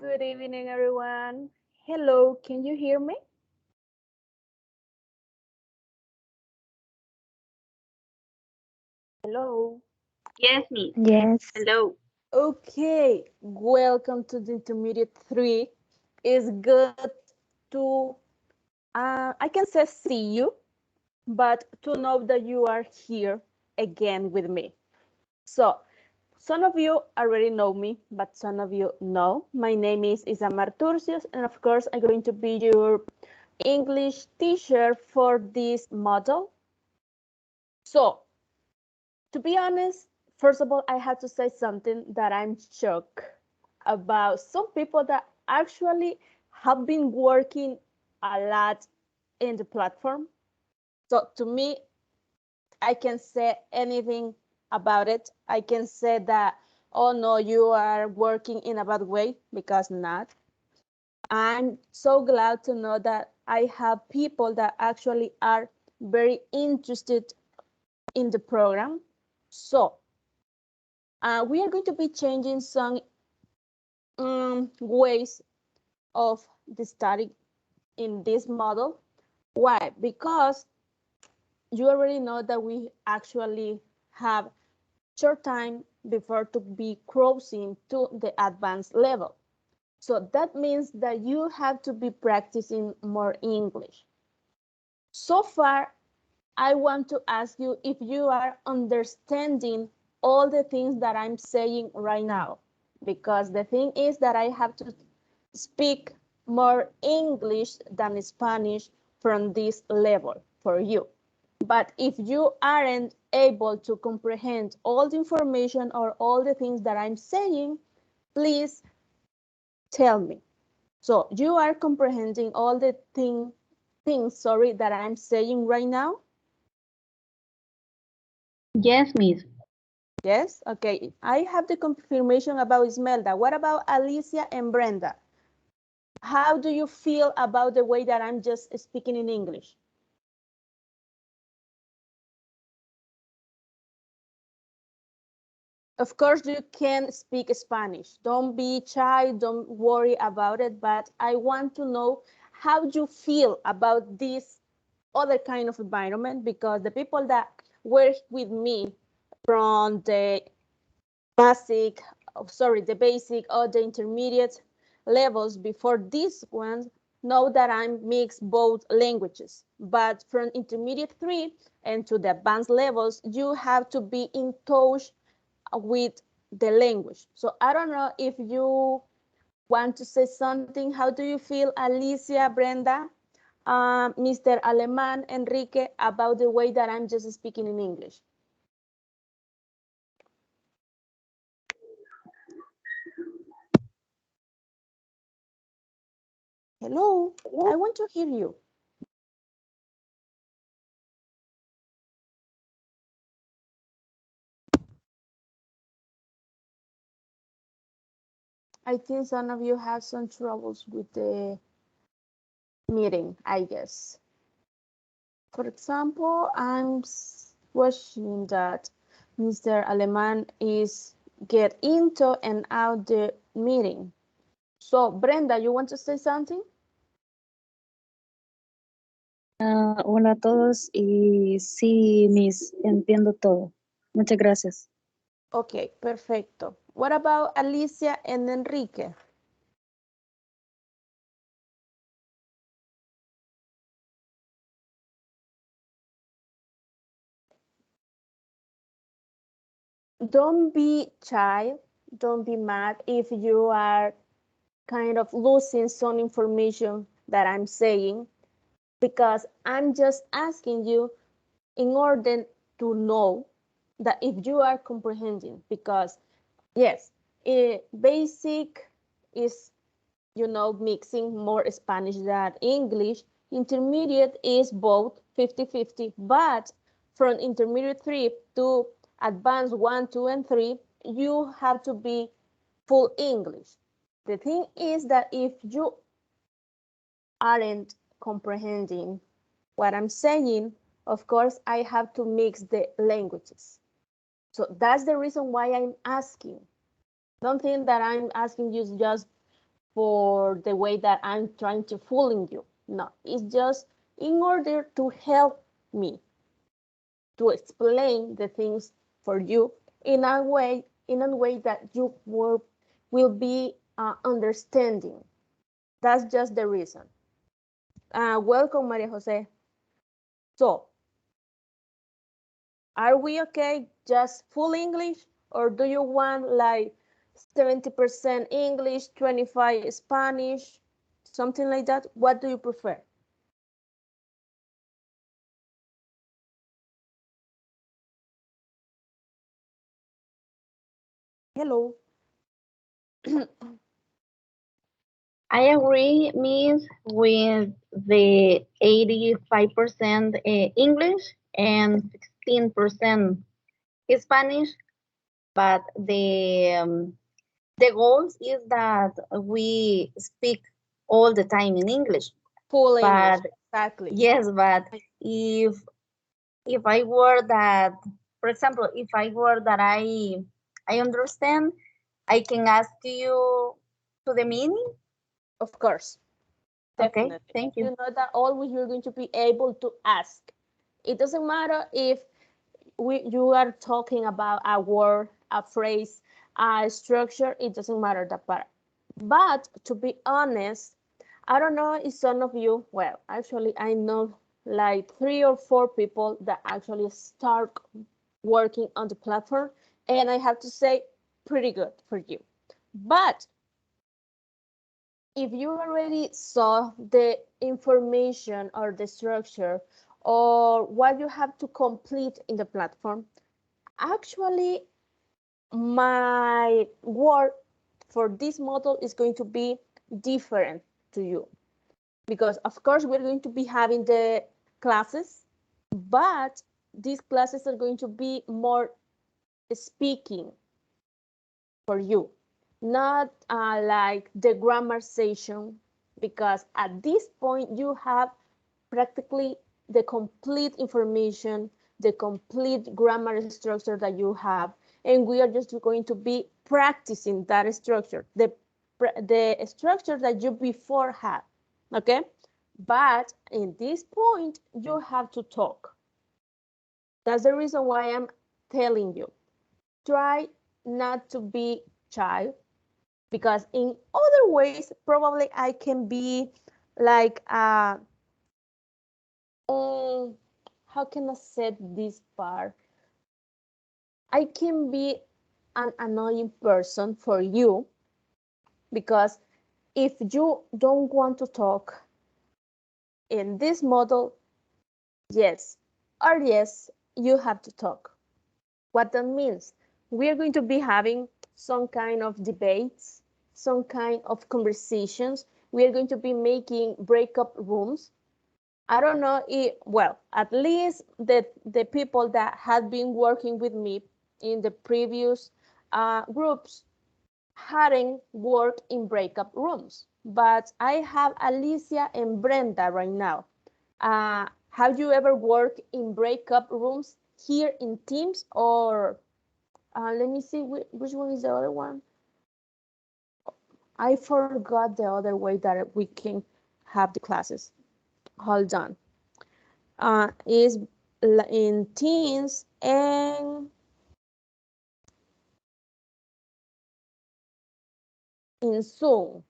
Good evening, everyone. Hello, can you hear me? Hello. Yes, Miss. Yes, Hello. Okay, welcome to the Intermediate 3. It's good to, I can say see you, but to know that you are here again with me. So, some of you already know me, but some of you know. My name is Isamar Turcios, and of course, I'm going to be your English teacher for this model. So, to be honest, first of all, I have to say something that I'm shocked about some people that actually have been working a lot in the platform. So to me, I can say anything about it. I can say that, oh no, you are working in a bad way, because not. I'm so glad to know that I have people that actually are very interested in the program. So we are going to be changing some ways of the study in this model. Why? Because you already know that we actually have short time before to be crossing to the advanced level. So that means that you have to be practicing more English. So far, I want to ask you if you are understanding all the things that I'm saying right now. Because the thing is that I have to speak more English than Spanish from this level for you. But if you aren't able to comprehend all the information or all the things that I'm saying, please tell me. So you are comprehending all the things, that I'm saying right now? Yes, Miss. Yes? Okay. I have the confirmation about Ismelda. What about Alicia and Brenda? How do you feel about the way that I'm just speaking in English? Of course, you can speak Spanish. Don't be shy, don't worry about it, but I want to know how you feel about this other kind of environment, because the people that work with me from the basic, the basic or the intermediate levels before these ones know that I'm mixed both languages. But from intermediate 3 and to the advanced levels, you have to be in touch with the language. So I don't know if you want to say something. How do you feel, Alicia, Brenda, Mr. Aleman, Enrique, about the way that I'm just speaking in English? Hello, I want to hear you. I think some of you have some troubles with the meeting, I guess. For example, I'm watching that Mr. Aleman is get into and out the meeting. So, Brenda, you want to say something? Hola a todos y sí, Miss, entiendo todo. Muchas gracias. Okay, perfecto. What about Alicia and Enrique? Don't be shy, don't be mad if you are kind of losing some information that I'm saying, because I'm just asking you in order to know that if you are comprehending. Because yes, basic is, mixing more Spanish than English. Intermediate is both 50-50, but from intermediate 3 to advanced 1, 2, and 3, you have to be full English. The thing is that if you aren't comprehending what I'm saying, of course, I have to mix the languages. So that's the reason why I'm asking. Don't think that I'm asking you just for the way that I'm trying to fooling you. No, it's just in order to help me to explain the things for you in a way that you will be understanding. That's just the reason. Welcome, Maria Jose. So, are we okay just full English, or do you want like 70% English, 25 Spanish, something like that? What do you prefer? Hello. I agree, Miss, with the 85% English and 16% Spanish, but the goals is that we speak all the time in English. Full English, But exactly. yes, but if I were that, for example, if I were that I understand, I can ask you to the meaning. Of course, Okay, definitely. thank You you. know that always you're going to be able to ask. It doesn't matter if you are talking about a word, a phrase, a structure, it doesn't matter that part. But to be honest, I don't know if some of you, well, actually, I know like 3 or 4 people that actually start working on the platform, and I have to say, pretty good for you. But if you already saw the information or the structure or what you have to complete in the platform, actually, my work for this model is going to be different to you because of course we're going to be having the classes, but these classes are going to be more speaking for you, not like the grammar session, because at this point you have practically the complete information, the complete grammar structure that you have, and we are just going to be practicing that structure, the structure that you before had, okay? But in this point, you have to talk. That's the reason why I'm telling you, try not to be shy, because in other ways, probably I can be like, how can I say this part? I can be an annoying person for you, because if you don't want to talk in this model, yes, or yes, you have to talk. What that means, we are going to be having some kind of debates, some kind of conversations. We are going to be making breakup rooms. I don't know if, well, at least the people that had been working with me in the previous groups hadn't worked in breakup rooms. But I have Alicia and Brenda right now. Have you ever worked in breakup rooms here in Teams, or let me see which one is the other one? I forgot the other way that we can have the classes. Hold on. Is in Teams and in Zoom.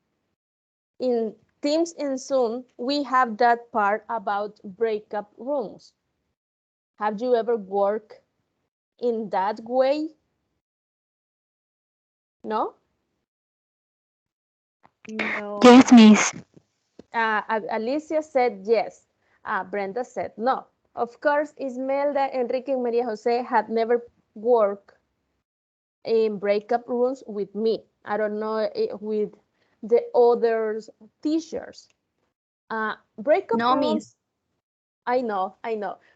In Teams and Zoom, we have that part about breakup rooms. Have you ever worked in that way? No? No. Yes, Miss. Alicia said yes. Brenda said no. Of course, Ismelda, Enrique, and Maria Jose had never worked in breakup rooms with me. I don't know with the other teachers. Breakup No, Miss. rooms, I know.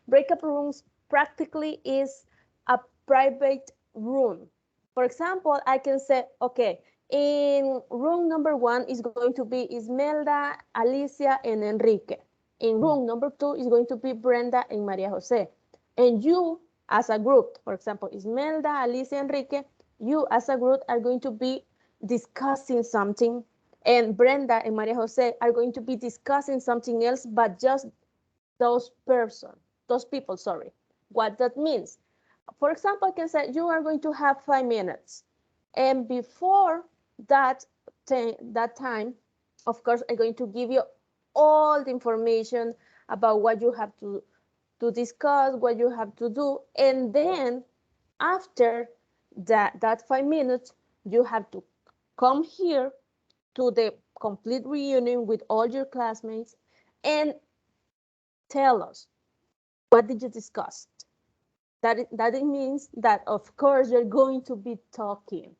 Breakup rooms practically is a private room. For example, I can say, okay, in room number 1 is going to be Ismelda, Alicia, and Enrique. In room number 2 is going to be Brenda and Maria Jose. And you, as a group, for example, Ismelda, Alicia, Enrique, you as a group are going to be discussing something, And Brenda and Maria Jose are going to be discussing something else, but just those people, sorry. What that means. For example, I can say you are going to have 5 minutes. And before that time, of course, I'm going to give you all the information about what you have to discuss, what you have to do. And then after that 5 minutes, you have to come here to the complete reunion with all your classmates and tell us, what did you discuss? That it means that, of course, you're going to be talking.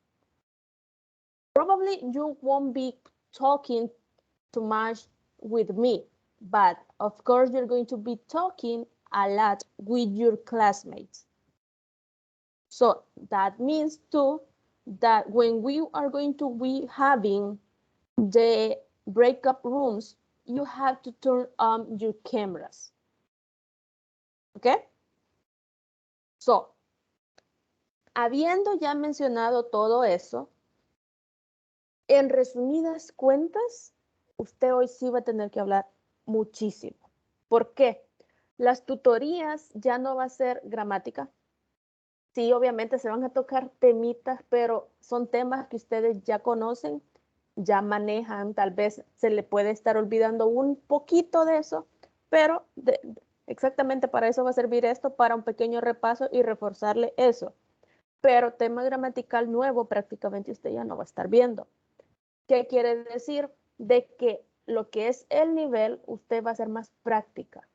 Probably you won't be talking too much with me, but of course, you're going to be talking a lot with your classmates. So that means too that when we are going to be having the breakup rooms, you have to turn on your cameras. Okay? So, habiendo ya mencionado todo eso, en resumidas cuentas, usted hoy sí va a tener que hablar muchísimo. ¿Por qué? Las tutorías ya no va a ser gramática. Sí, obviamente se van a tocar temitas, pero son temas que ustedes ya conocen, ya manejan, tal vez se le puede estar olvidando un poquito de eso, pero exactamente para eso va a servir esto, para un pequeño repaso y reforzarle eso. Pero tema gramatical nuevo prácticamente usted ya no va a estar viendo. ¿Qué quiere decir? De que lo que es el nivel, usted va a hacer más práctica.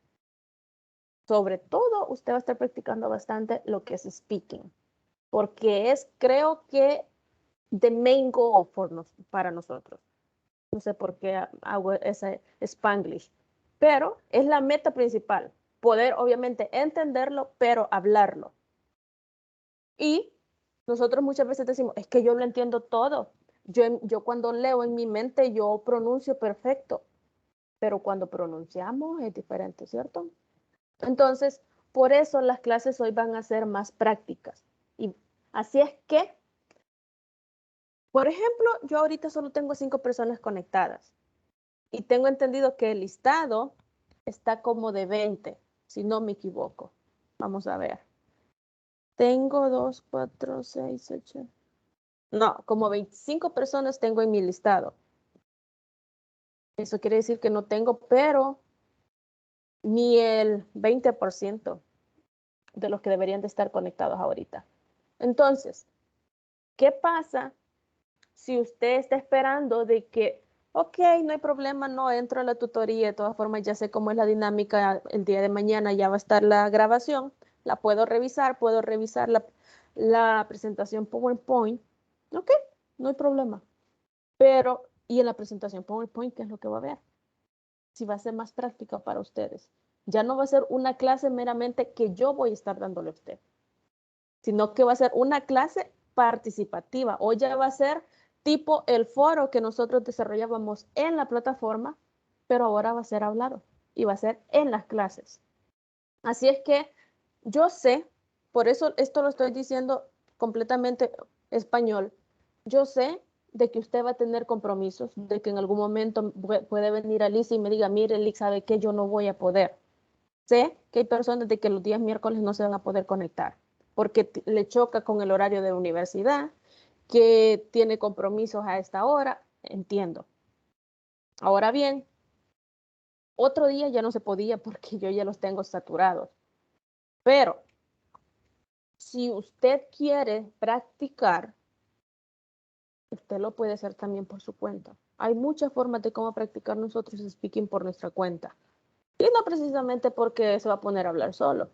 Sobre todo, usted va a estar practicando bastante lo que es speaking, porque es, creo que, the main goal para nosotros. No sé por qué hago ese Spanglish, pero es la meta principal, poder obviamente entenderlo, pero hablarlo. Y nosotros muchas veces decimos, es que yo lo entiendo todo. Yo cuando leo en mi mente, yo pronuncio perfecto, pero cuando pronunciamos es diferente, ¿cierto? Entonces, por eso las clases hoy van a ser más prácticas. Y así es que, por ejemplo, yo ahorita solo tengo 5 personas conectadas y tengo entendido que el listado está como de 20, si no me equivoco. Vamos a ver. Tengo 2, 4, 6, 8. No, como 25 personas tengo en mi listado. Eso quiere decir que no tengo, pero ni el 20% de los que deberían de estar conectados ahorita. Entonces, ¿qué pasa si usted está esperando de que, ok, no hay problema, no entro a la tutoría, de todas formas ya sé cómo es la dinámica, el día de mañana ya va a estar la grabación, la puedo revisar la presentación PowerPoint, ok, no hay problema. Pero, ¿y en la presentación PowerPoint qué es lo que va a ver? Si va a ser más práctica para ustedes. Ya no va a ser una clase meramente que yo voy a estar dándole a usted, sino que va a ser una clase participativa, o ya va a ser tipo el foro que nosotros desarrollábamos en la plataforma, pero ahora va a ser hablado y va a ser en las clases. Así es que yo sé, por eso esto lo estoy diciendo completamente español, yo sé de que usted va a tener compromisos, de que en algún momento puede venir Alicia y me diga, mire, Lick, ¿sabe qué? Yo no voy a poder. Sé que hay personas de que los días miércoles no se van a poder conectar porque le choca con el horario de la universidad, que tiene compromisos a esta hora, entiendo. Ahora bien, otro día ya no se podía porque yo ya los tengo saturados. Pero si usted quiere practicar, usted lo puede hacer también por su cuenta. Hay muchas formas de cómo practicar nosotros speaking por nuestra cuenta. Y no precisamente porque se va a poner a hablar solo.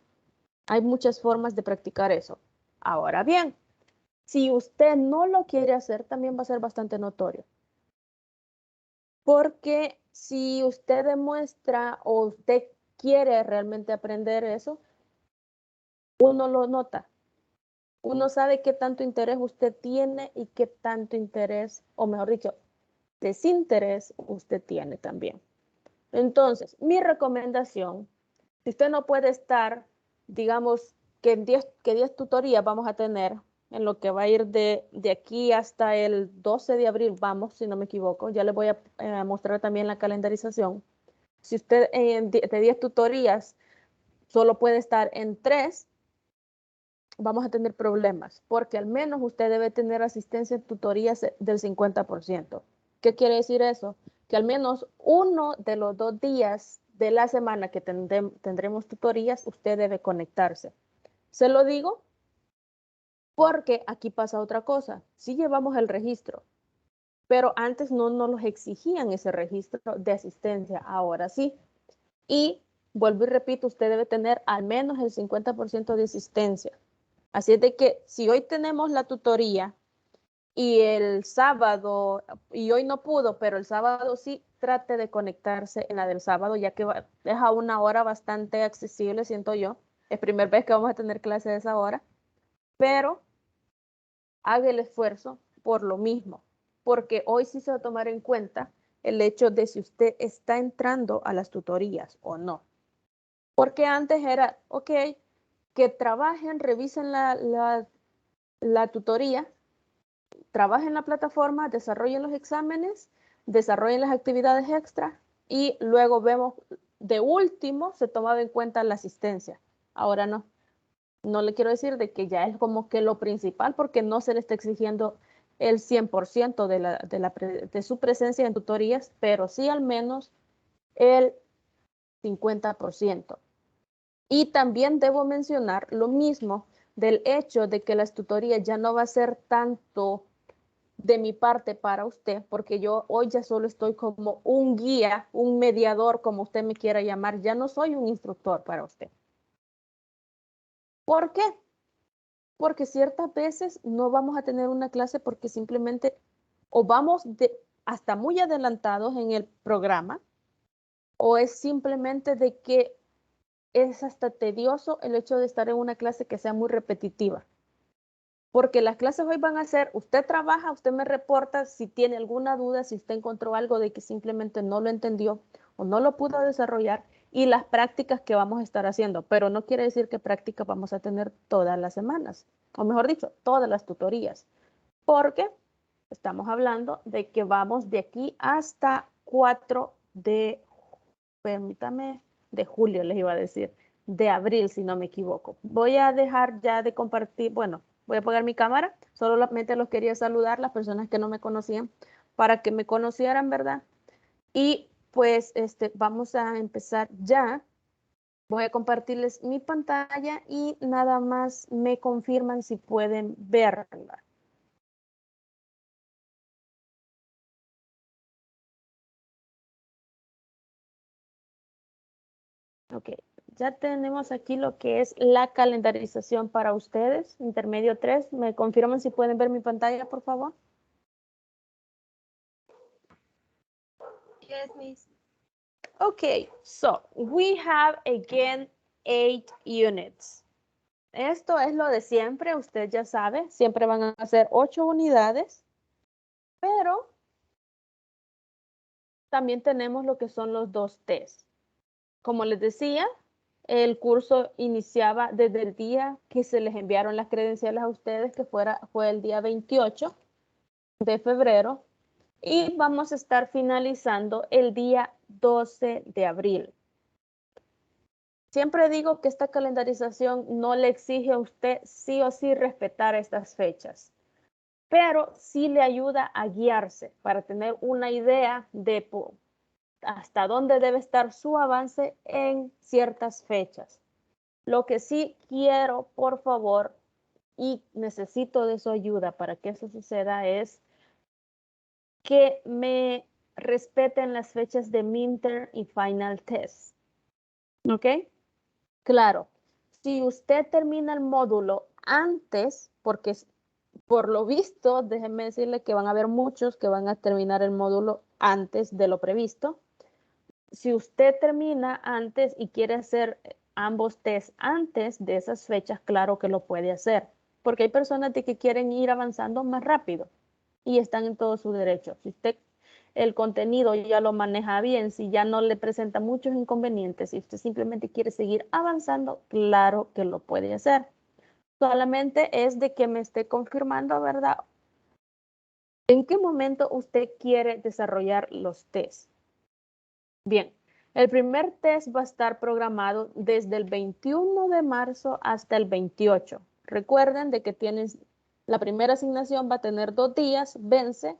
Hay muchas formas de practicar eso. Ahora bien, si usted no lo quiere hacer, también va a ser bastante notorio. Porque si usted demuestra o usted quiere realmente aprender eso, uno lo nota. Uno sabe qué tanto interés usted tiene y qué tanto interés, o mejor dicho, desinterés usted tiene también. Entonces, mi recomendación, si usted no puede estar, digamos, que 10 tutorías vamos a tener, en lo que va a ir de aquí hasta el 12 de abril, vamos, si no me equivoco. Ya les voy a mostrar también la calendarización. Si usted de 10 tutorías solo puede estar en 3, vamos a tener problemas, porque al menos usted debe tener asistencia en tutorías del 50%. ¿Qué quiere decir eso? Que al menos uno de los 2 días de la semana que tendremos tutorías, usted debe conectarse. Se lo digo porque aquí pasa otra cosa. Sí llevamos el registro, pero antes no nos los exigían ese registro de asistencia, ahora sí. Y vuelvo y repito, usted debe tener al menos el 50% de asistencia. Así es de que si hoy tenemos la tutoría y el sábado, y hoy no pudo, pero el sábado sí, trate de conectarse en la del sábado, ya que es a una hora bastante accesible, siento yo. Es primera vez que vamos a tener clase de esa hora, pero haga el esfuerzo por lo mismo, porque hoy sí se va a tomar en cuenta el hecho de si usted está entrando a las tutorías o no. Porque antes era, ok, que trabajen, revisen la tutoría, trabajen en la plataforma, desarrollen los exámenes, desarrollen las actividades extra y luego vemos, de último, se tomaba en cuenta la asistencia. Ahora no. No le quiero decir de que ya es como que lo principal porque no se le está exigiendo el 100% de su presencia en tutorías, pero sí al menos el 50%. Y también debo mencionar lo mismo del hecho de que las tutorías ya no va a ser tanto de mi parte para usted, porque yo hoy ya solo estoy como un guía, un mediador, como usted me quiera llamar, ya no soy un instructor para usted. ¿Por qué? Porque ciertas veces no vamos a tener una clase porque simplemente o vamos hasta muy adelantados en el programa o es simplemente de que es hasta tedioso el hecho de estar en una clase que sea muy repetitiva. Porque las clases hoy van a ser, usted trabaja, usted me reporta si tiene alguna duda, si usted encontró algo de que simplemente no lo entendió o no lo pudo desarrollar y las prácticas que vamos a estar haciendo. Pero no quiere decir que prácticas vamos a tener todas las semanas, o mejor dicho, todas las tutorías. Porque estamos hablando de que vamos de aquí hasta 4 de, permítame, de julio les iba a decir, de abril si no me equivoco. Voy a dejar ya de compartir, bueno, voy a apagar mi cámara, solamente los quería saludar, las personas que no me conocían, para que me conocieran, ¿verdad? Y pues vamos a empezar ya. Voy a compartirles mi pantalla y nada más me confirman si pueden verla. Ok, ya tenemos aquí lo que es la calendarización para ustedes, Intermedio 3. ¿Me confirman si pueden ver mi pantalla, por favor? Yes, Miss. Okay, so we have again 8 units. Esto es lo de siempre, usted ya sabe, siempre van a ser 8 unidades, pero también tenemos lo que son los 2 test. Como les decía, el curso iniciaba desde el día que se les enviaron las credenciales a ustedes, que fue el día 28 de febrero, y vamos a estar finalizando el día 12 de abril. Siempre digo que esta calendarización no le exige a usted sí o sí respetar estas fechas, pero sí le ayuda a guiarse para tener una idea de hasta dónde debe estar su avance en ciertas fechas. Lo que sí quiero, por favor, y necesito de su ayuda para que eso suceda es que me respeten las fechas de midterm y final test. ¿Ok? Claro, si usted termina el módulo antes, porque por lo visto, déjenme decirle que van a haber muchos que van a terminar el módulo antes de lo previsto. Si usted termina antes y quiere hacer ambos test antes de esas fechas, claro que lo puede hacer, porque hay personas que quieren ir avanzando más rápido y están en todo su derecho. Si usted el contenido ya lo maneja bien, si ya no le presenta muchos inconvenientes, si usted simplemente quiere seguir avanzando, claro que lo puede hacer. Solamente es de que me esté confirmando, ¿verdad? ¿En qué momento usted quiere desarrollar los tests? Bien, el primer test va a estar programado desde el 21 de marzo hasta el 28. Recuerden de que tienes la primera asignación va a tener 2 días, vence,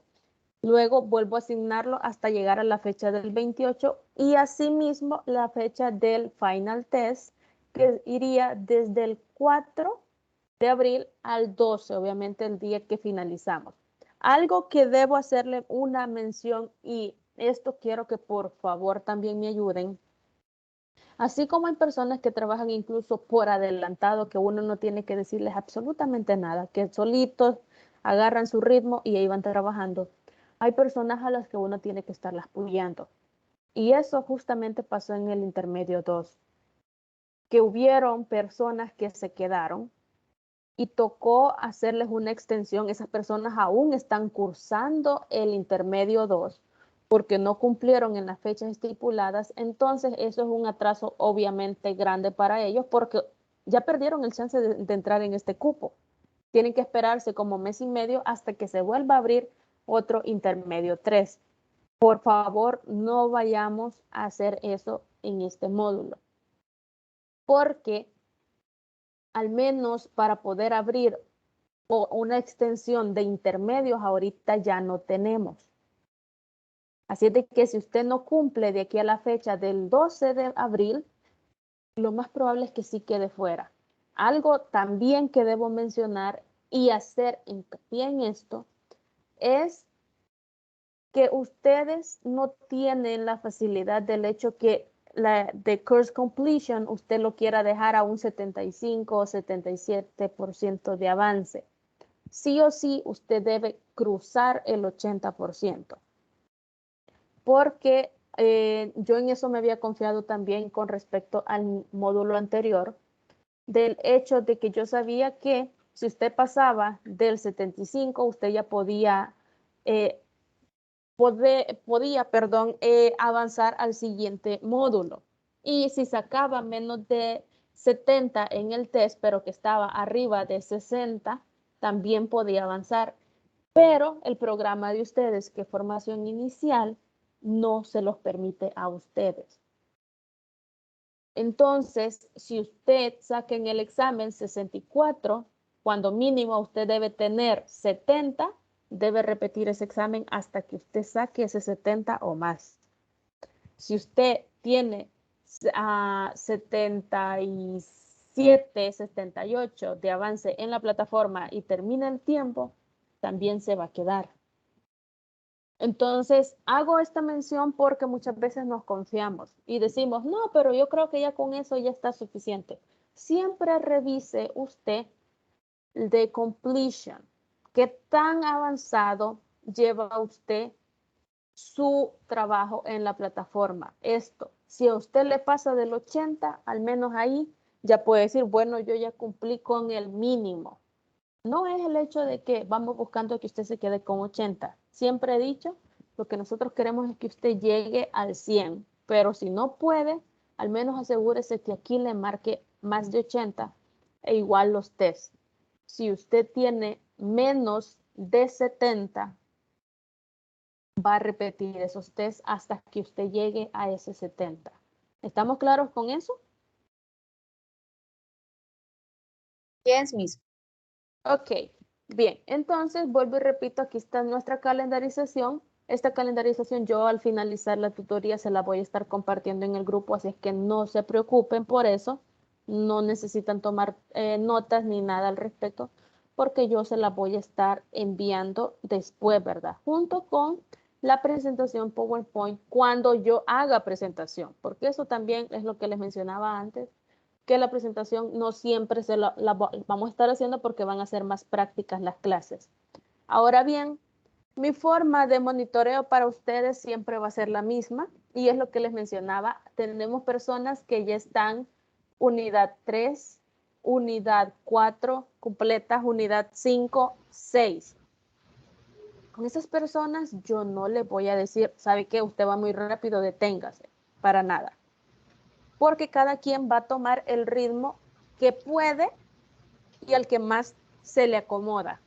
luego vuelvo a asignarlo hasta llegar a la fecha del 28 y asimismo la fecha del final test que iría desde el 4 de abril al 12, obviamente el día que finalizamos. Algo que debo hacerle una mención y esto quiero que por favor también me ayuden. Así como hay personas que trabajan incluso por adelantado, que uno no tiene que decirles absolutamente nada, que solitos agarran su ritmo y ahí van trabajando. Hay personas a las que uno tiene que estarlas apoyando. Y eso justamente pasó en el Intermedio 2, que hubieron personas que se quedaron y tocó hacerles una extensión. Esas personas aún están cursando el Intermedio 2 porque no cumplieron en las fechas estipuladas. Entonces eso es un atraso obviamente grande para ellos porque ya perdieron el chance de entrar en este cupo. Tienen que esperarse como mes y medio hasta que se vuelva a abrir otro Intermedio 3. Por favor, no vayamos a hacer eso en este módulo, porque al menos para poder abrir una extensión de intermedios ahorita ya no tenemos. Así es de que si usted no cumple de aquí a la fecha del 12 de abril, lo más probable es que sí quede fuera. Algo también que debo mencionar y hacer hincapié en esto es que ustedes no tienen la facilidad del hecho que de course completion usted lo quiera dejar a un 75 o 77% de avance. Sí o sí usted debe cruzar el 80%. Porque yo en eso me había confiado también con respecto al módulo anterior, del hecho de que yo sabía que si usted pasaba del 75, usted ya podía avanzar al siguiente módulo. Y si sacaba menos de 70 en el test, pero que estaba arriba de 60, también podía avanzar. Pero el programa de ustedes, que es formación inicial, no se los permite a ustedes. Entonces, si usted saca en el examen 64, cuando mínimo usted debe tener 70, debe repetir ese examen hasta que usted saque ese 70 o más. Si usted tiene 77, 78 de avance en la plataforma y termina el tiempo, también se va a quedar. Entonces, hago esta mención porque muchas veces nos confiamos y decimos, no, pero yo creo que ya con eso ya está suficiente. Siempre revise usted de completion. ¿Qué tan avanzado lleva usted su trabajo en la plataforma? Esto, si a usted le pasa del 80, al menos ahí ya puede decir, bueno, yo ya cumplí con el mínimo. No es el hecho de que vamos buscando que usted se quede con 80. Siempre he dicho, lo que nosotros queremos es que usted llegue al 100, pero si no puede, al menos asegúrese que aquí le marque más de 80 e igual los test. Si usted tiene menos de 70, va a repetir esos test hasta que usted llegue a ese 70. ¿Estamos claros con eso? Yes, Miss. Ok, bien, entonces vuelvo y repito, aquí está nuestra calendarización. Esta calendarización yo al finalizar la tutoría se la voy a estar compartiendo en el grupo, así es que no se preocupen por eso. No necesitan tomar notas ni nada al respecto, porque yo se la voy a estar enviando después, ¿verdad? Junto con la presentación PowerPoint cuando yo haga presentación, porque eso también es lo que les mencionaba antes, que la presentación no siempre la vamos a estar haciendo porque van a ser más prácticas las clases. Ahora bien, mi forma de monitoreo para ustedes siempre va a ser la misma y es lo que les mencionaba. Tenemos personas que ya están unidad 3, unidad 4 completas, unidad 5, 6. Con esas personas yo no les voy a decir, ¿sabe qué? Usted va muy rápido, deténgase, para nada. Porque cada quien va a tomar el ritmo que puede y al que más se le acomoda.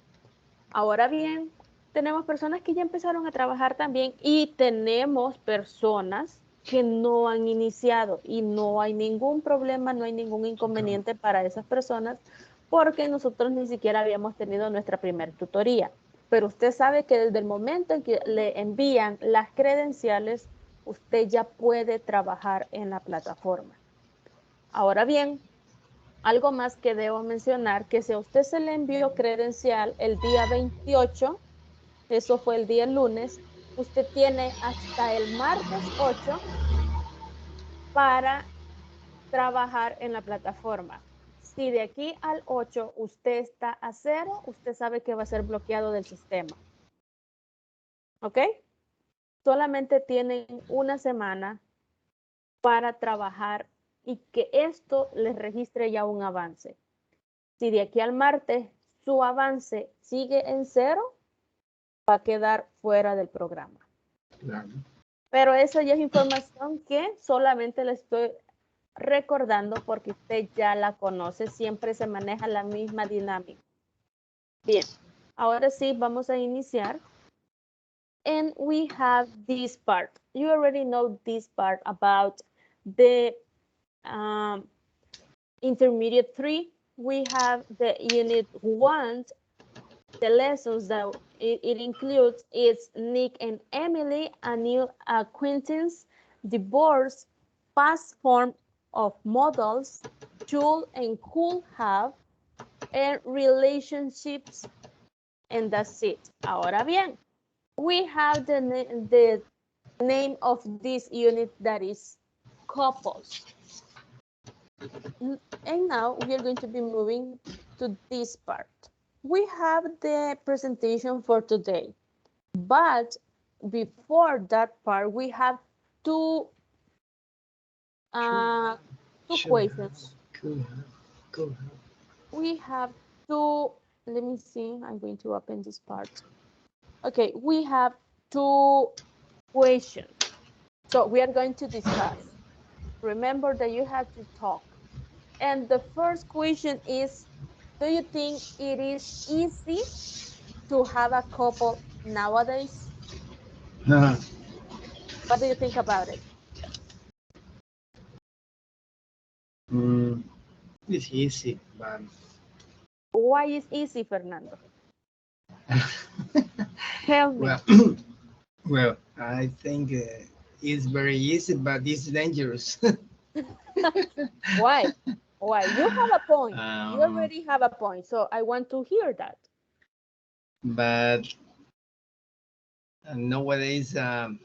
Ahora bien, tenemos personas que ya empezaron a trabajar también y tenemos personas que no han iniciado y no hay ningún problema, no hay ningún inconveniente para esas personas porque nosotros ni siquiera habíamos tenido nuestra primera tutoría. Pero usted sabe que desde el momento en que le envían las credenciales, usted ya puede trabajar en la plataforma. Ahora bien, algo más que debo mencionar, que si a usted se le envió credencial el día 28, eso fue el día lunes, usted tiene hasta el martes 8 para trabajar en la plataforma. Si de aquí al 8 usted está a 0, usted sabe que va a ser bloqueado del sistema. ¿Ok? Solamente tienen una semana para trabajar y que esto les registre ya un avance. Si de aquí al martes su avance sigue en 0, va a quedar fuera del programa. Claro. Pero eso ya es información que solamente le estoy recordando porque usted ya la conoce, siempre se maneja la misma dinámica. Bien, ahora sí vamos a iniciar. And we have this part. You already know this part about the intermediate 3. We have the unit 1. The lessons that it includes is Nick and Emily, a new acquaintance, divorce, past form of models, should and could have, and relationships, and that's it. Ahora bien, we have the name of this unit that is couples. And now we are going to be moving to this part. We have the presentation for today, but before that part, we have two questions. Cool. We have two, let me see, I'm going to open this part. Okay, we have two questions. So we are going to discuss. Remember that you have to talk. And the first question is, do you think it is easy to have a couple nowadays? What do you think about it? It's easy, but Why is easy, Fernando? Tell me. well, I think it's very easy, but it's dangerous. Why? Why? You have a point. You already have a point. So I want to hear that. But nowadays, the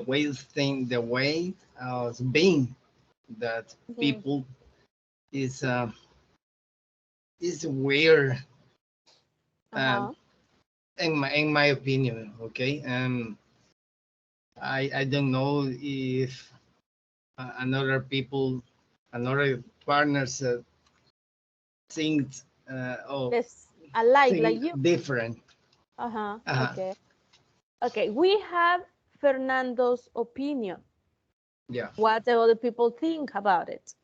way of being that people is weird. In my opinion, okay. I don't know if another partners think Yes, alike like you. different. Okay. Okay, we have Fernando's opinion. Yeah. What the other people think about it.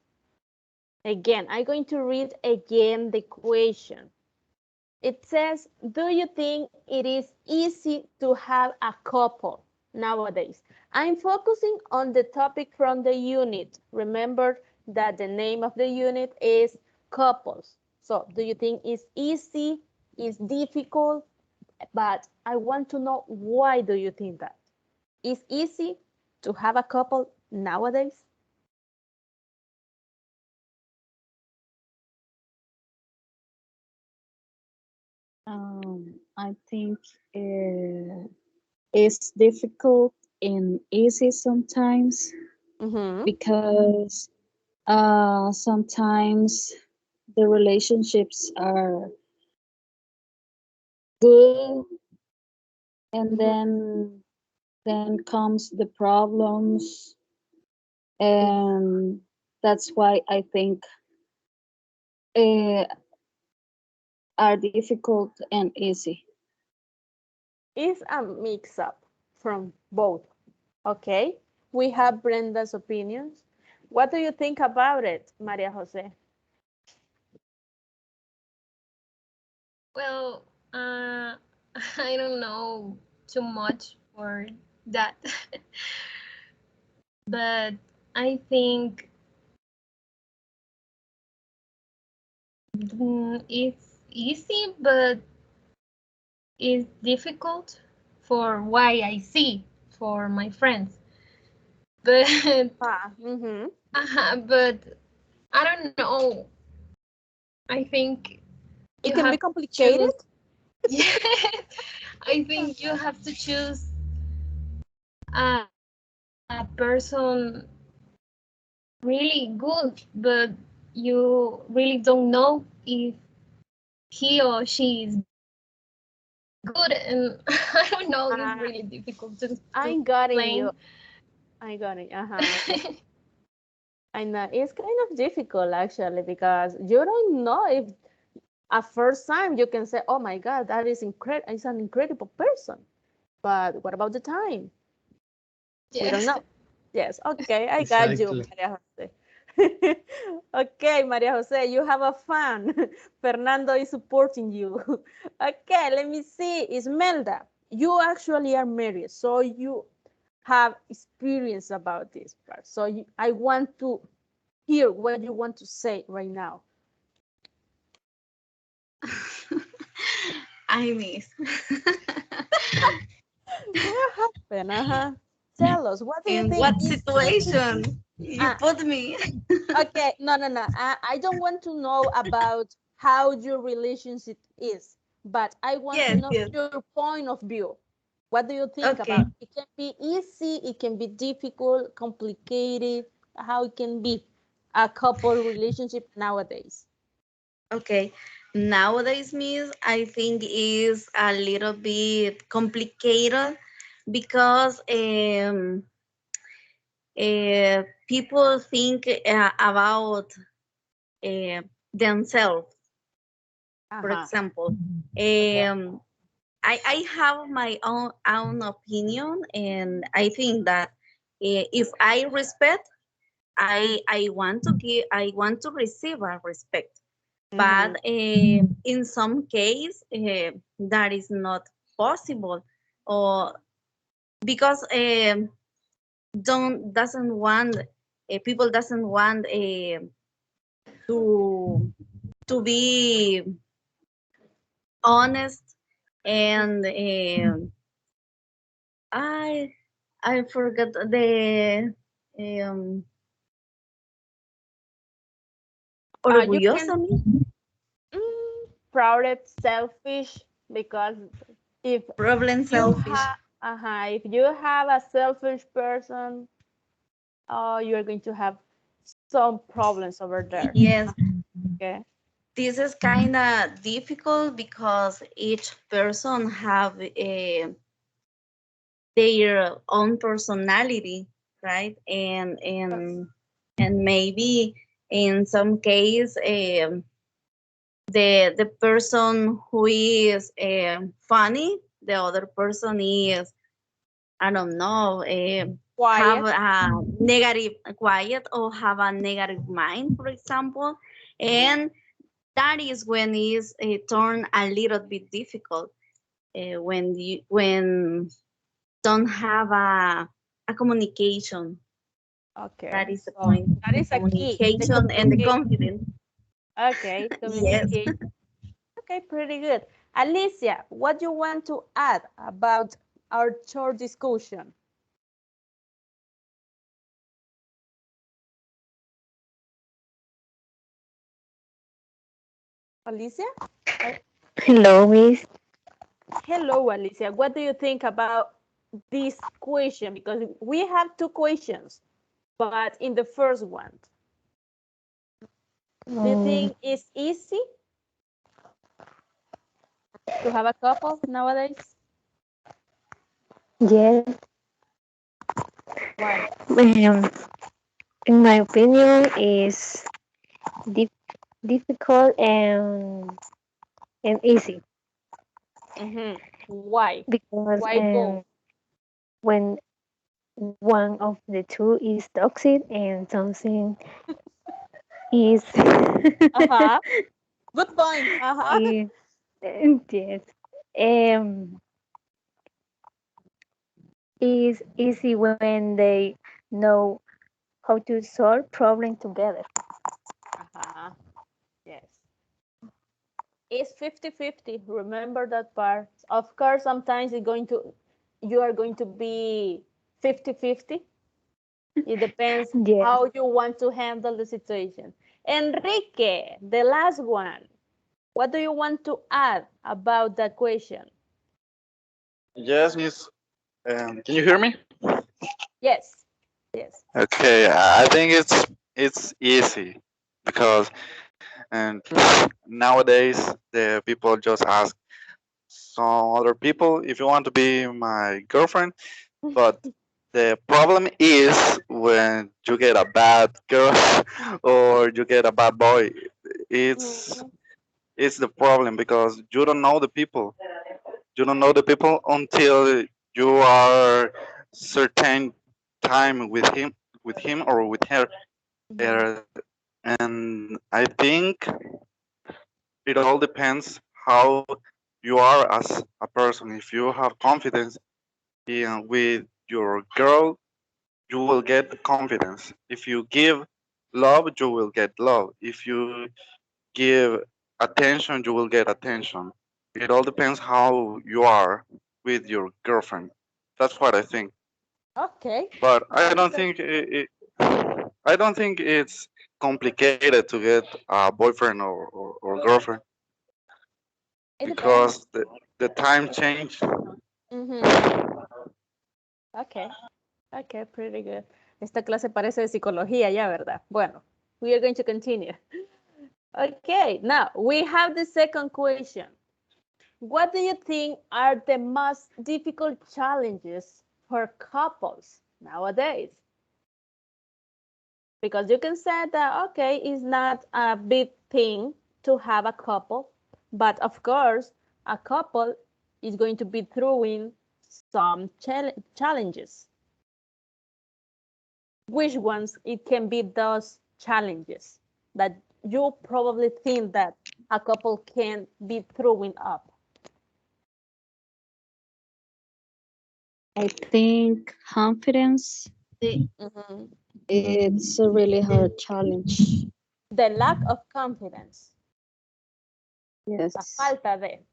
Again, I'm going to read again the question. It says, do you think it is easy to have a couple nowadays? I'm focusing on the topic from the unit. Remember that the name of the unit is couples. So do you think it's easy, it's difficult? But I want to know, why do you think that? It's easy to have a couple nowadays? I think it's difficult and easy sometimes because sometimes the relationships are good, and then comes the problems, and that's why I think are difficult and easy. It's a mix-up from both. Okay, we have Brenda's opinions. What do you think about it, Maria Jose? Well, I don't know too much for that, but I think it's easy, but it's difficult for why I see for my friends. But but I don't know. I think you It can have be to complicated. choose. Yes, I think you have to choose a person really good, but you really don't know if he or she is good. And I don't know, it's Uh, really difficult to I got it. You. explain. I got it. I know it's kind of difficult actually because you don't know if at first time you can say, "Oh my God, that is incredible! It's an incredible person." But what about the time? We don't Yes. know. Yes. Okay, I got you, Exactly. Maria Jose. Okay, Maria Jose, you have a fan. Fernando is supporting you. Okay, let me see. Ismelda, you actually are married, so you have experience about this part. So I want to hear what you want to say right now. I miss. What happened? Tell us. What do you In think what is easy? situation you Uh, put me? okay, no. I don't want to know about how your relationship is, but I want to Yes, know yes. your point of view. What do you think about Okay. it? It can be easy, it can be difficult, complicated, how it can be a couple relationship nowadays. Okay. Nowadays, Miss, I think is a little bit complicated because people think about uh, themselves. For Uh-huh. example, Okay. I have my own opinion, and I think that if I respect, I want to give, I want to receive a respect. But Mm-hmm. in some case, that is not possible, or because don't doesn't want people doesn't want to be honest, and I I forgot the um, You can orgullosa. proud, selfish, because if Problem you selfish. have if you have a selfish person, oh, you're going to have some problems over there. Yes, Okay. this is kind of difficult because each person have their own personality, right? And maybe in some case, the person who is funny, the other person is, I don't know, have Quiet. a negative quiet, or have a negative mind, for example, and that is when it's turn a little bit difficult, when don't have a communication. Okay. That is the So point. that The is a key. The communication and the communication. confidence. Okay, Yes. communication. Okay, pretty good. Alicia, what do you want to add about our short discussion? Alicia? Uh, Hello, Miss. Hello, Alicia. What do you think about this question? Because we have two questions, but in the first one, do you Um, think it's easy to have a couple nowadays? yes, Why? um, in my opinion, is dif difficult and easy Mm-hmm. Why? because Why both? when one of the two is toxic and something is Uh-huh. Good point. Uh-huh. is yes. Um, is easy when they know how to solve problems together. Uh-huh. Yes. It's 50-50. Remember that part. Of course, sometimes you are going to be 50-50. It depends Yes. how you want to handle the situation. Enrique, the last one. What do you want to add about that question? Yes, Miss. Can you hear me? Yes. Yes. Okay, I think it's easy because and nowadays the people just ask some other people if you want to be my girlfriend, but the problem is when you get a bad girl or you get a bad boy. It's Mhm. it's the problem because you don't know the people. You don't know the people until you are certain time with him or with her. Mhm. And I think it all depends how you are as a person. If you have confidence with your girl, you will get confidence. If you give love, you will get love. If you give attention, you will get attention. It all depends how you are with your girlfriend. That's what I think. Okay. But I Okay. don't think I don't think it's complicated to get a boyfriend or girlfriend It depends. because the time change. Mhm. Okay. Okay, pretty good. Esta clase parece de psicología ya, ¿verdad? Bueno, we are going to continue. Okay, now we have the second question. What do you think are the most difficult challenges for couples nowadays? Because you can say that, okay, it's not a big thing to have a couple, but of course, a couple is going to be throwing some challenges. Which ones it can be those challenges that you probably think that a couple can be throwing up? I think confidence, Mhm. it's a really hard challenge. The lack of confidence, la Yes. falta de.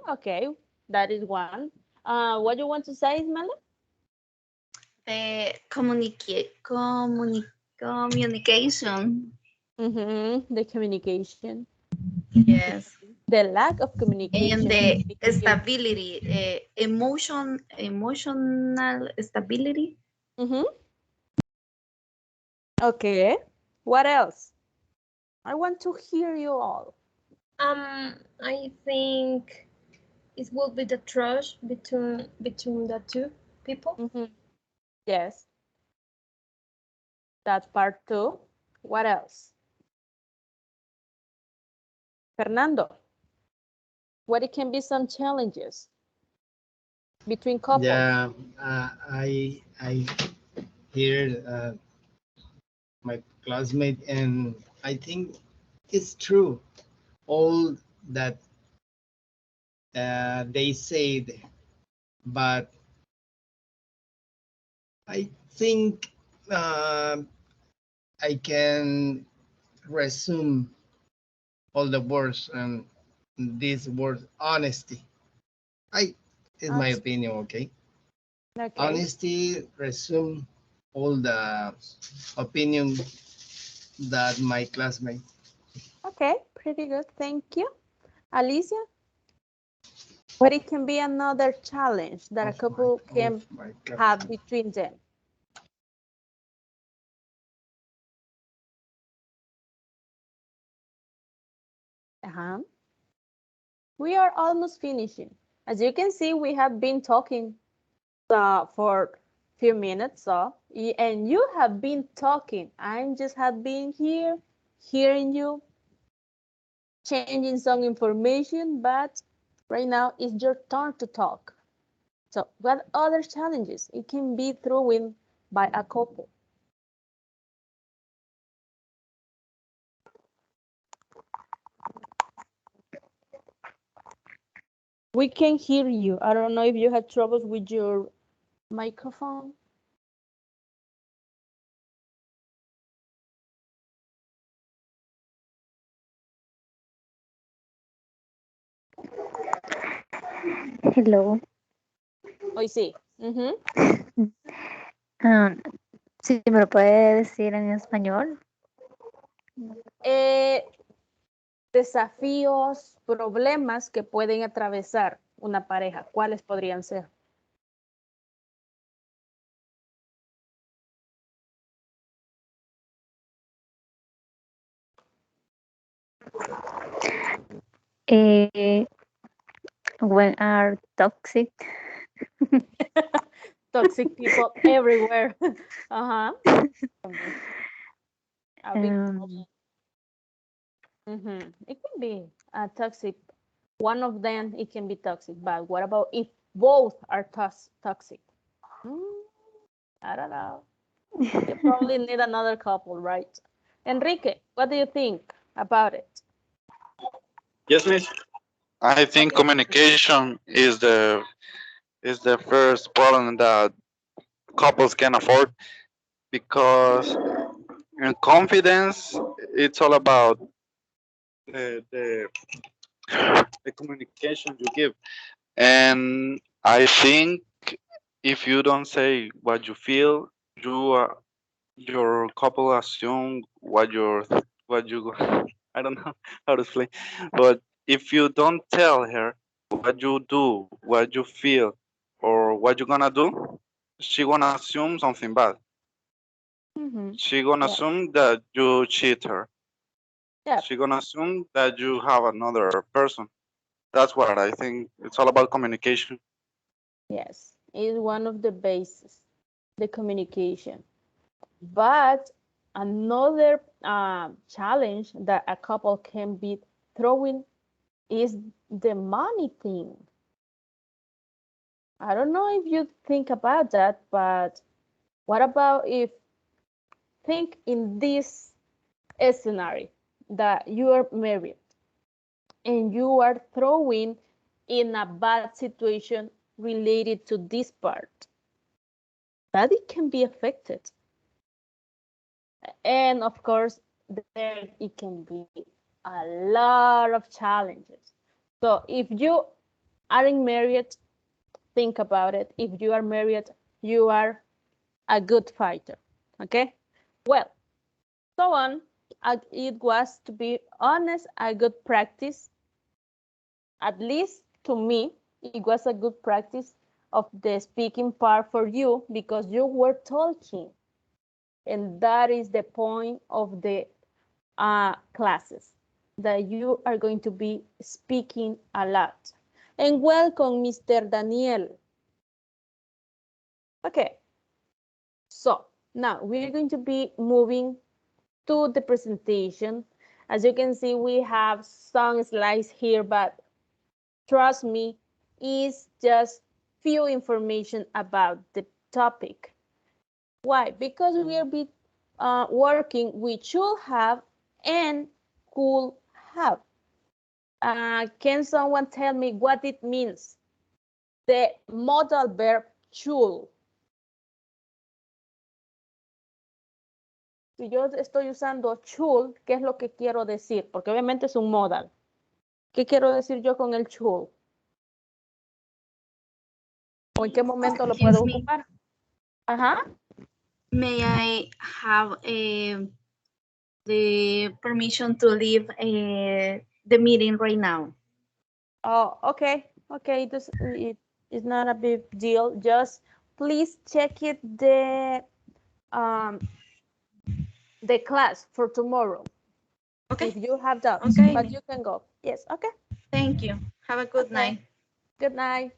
Okay, that is one. What you want to say, Ismael? The communication. The communication. Yes. The lack of And communication the between. stability, emotional stability. Mhm. Okay. What else? I want to hear you all. I think it will be the trust between the two people. Yes, that part too. What else? Fernando, what it can be some challenges between couples? Yeah, I hear my classmate, and I think it's true. All that they said, but I think I can resume all the words and this word honesty. I is my Honest. opinion, okay? Okay. Honesty resume all the opinion that my classmate. Okay, pretty good. Thank you. Alicia, what it can be another challenge that a couple Of can my have classmate. between them? Uh-huh. We are almost finishing. As you can see, we have been talking for few minutes, so and you have been talking. I just have been here, hearing you, changing some information, but right now it's your turn to talk. So what other challenges it can be thrown by a couple? We can hear you. I don't know if you had troubles with your microphone. Hello. Hoy sí. Ah, ¿Sí me lo puede decir en español? Desafíos, problemas que pueden atravesar una pareja. ¿Cuáles podrían ser? When are toxic? Toxic people everywhere. A big problem. It can be toxic. One of them, it can be toxic. But what about if both are toxic? I don't know. You probably need another couple, right? Enrique, what do you think about it? Yes, miss. I think communication is the first problem that couples can afford because in confidence it's all about the the communication you give. And I think if you don't say what you feel, your couple assume what you I don't know how to explain, but if you don't tell her what you do, what you feel, or what you're gonna do, she gonna assume something bad. She gonna Yeah. assume that you cheat her. Yeah. She gonna assume that you have another person. That's what I think. It's all about communication. Yes, is one of the bases, the communication. But another challenge that a couple can be throwing is the money thing. I don't know if you think about that, but what about if think in this scenario that you are married and you are throwing in a bad situation related to this part, that it can be affected. And of course, there it can be a lot of challenges. So if you aren't married, think about it. If you are married, you are a good fighter. Okay? Well, so on. It was, to be honest, a good practice. At least to me, it was a good practice of the speaking part for you because you were talking. And that is the point of the classes, that you are going to be speaking a lot. And welcome, Mr. Daniel. Okay, so now we're going to be moving to the presentation. As you can see, we have some slides here, but trust me, it's just few information about the topic. Why? Because we are working with should have and could have. Can someone tell me what it means? The modal verb should. Si yo estoy usando should, ¿qué es lo que quiero decir? Porque obviamente es un modal. ¿Qué quiero decir yo con el should? ¿O en qué momento lo puedo ocupar? Ajá. May I have the permission to leave the meeting right now? Oh, okay. Okay, it's not a big deal. Just please check it the class for tomorrow. Okay. If you have doubts, Okay. but you can go. Yes, okay. Thank you. Have a good night. Good night.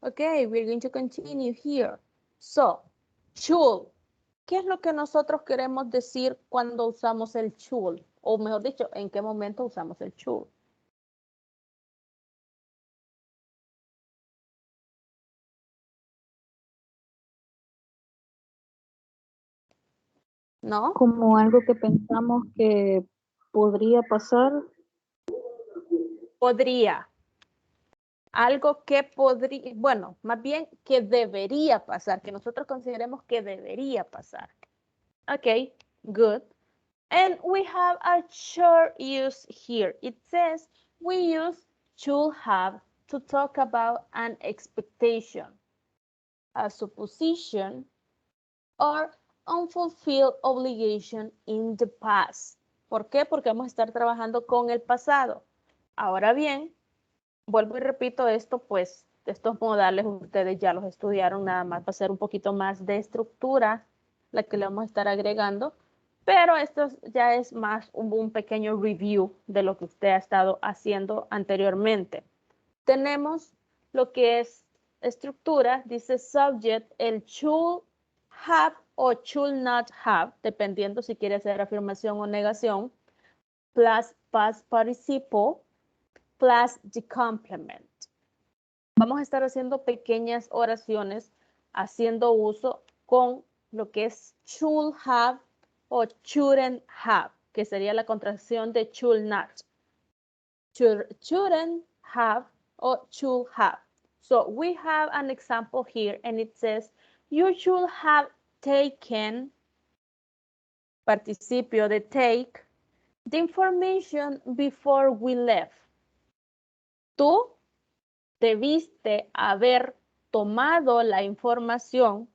Okay, we're going to continue here. So, should. ¿Qué es lo que nosotros queremos decir cuando usamos el should? O mejor dicho, ¿en qué momento usamos el should? ¿no? Como algo que pensamos que podría pasar. Podría. Algo que podría, bueno, más bien que debería pasar, que nosotros consideremos que debería pasar. Okay, good. And we have a short use here. It says we use should have to talk about an expectation, a supposition, or unfulfilled obligation in the past. ¿Por qué? Porque vamos a estar trabajando con el pasado. Ahora bien, vuelvo y repito esto, pues estos modales ustedes ya los estudiaron, nada más va a ser un poquito más de estructura la que le vamos a estar agregando, pero esto ya es más un pequeño review de lo que usted ha estado haciendo anteriormente. Tenemos lo que es estructura, dice subject, el should have o should not have, dependiendo si quiere hacer afirmación o negación, plus past participle, plus the complement. Vamos a estar haciendo pequeñas oraciones haciendo uso con lo que es should have o shouldn't have, que sería la contracción de should not. Shouldn't have or should have. So we have an example here and it says, you should have taken, participio de take, the information before we left. Tú debiste haber tomado la información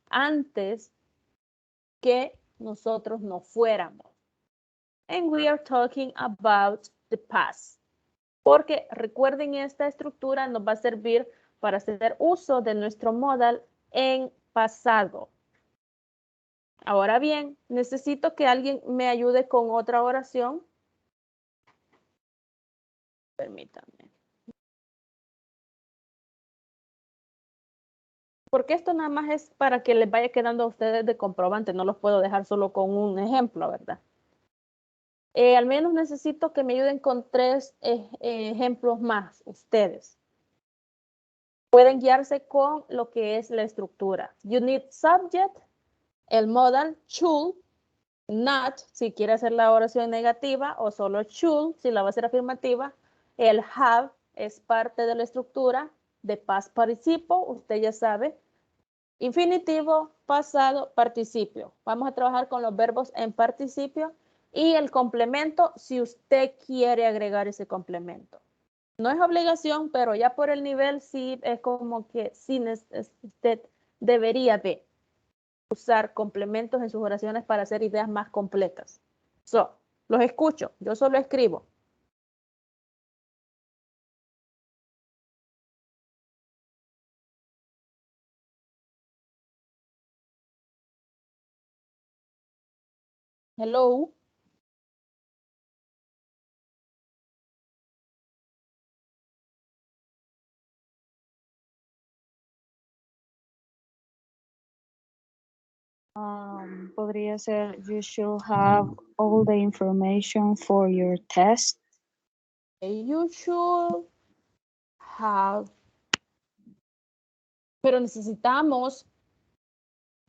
antes que nosotros no fuéramos. And we are talking about the past. Porque recuerden, esta estructura nos va a servir para hacer uso de nuestro modal en pasado. Ahora bien, necesito que alguien me ayude con otra oración. Permítanme. Porque esto nada más es para que les vaya quedando a ustedes de comprobante, no los puedo dejar solo con un ejemplo, ¿verdad? Al menos necesito que me ayuden con 3 ejemplos más ustedes. Pueden guiarse con lo que es la estructura. You need subject, el modal should, not, si quiere hacer la oración negativa, o solo should, si la va a hacer afirmativa. El have es parte de la estructura de past participle, usted ya sabe. Infinitivo, pasado, participio. Vamos a trabajar con los verbos en participio y el complemento si usted quiere agregar ese complemento. No es obligación, pero ya por el nivel sí es como que sí usted debería de usar complementos en sus oraciones para hacer ideas más completas. So, los escucho, yo solo escribo. Hello. Podría ser, you should have all the information for your test. You should have. Pero necesitamos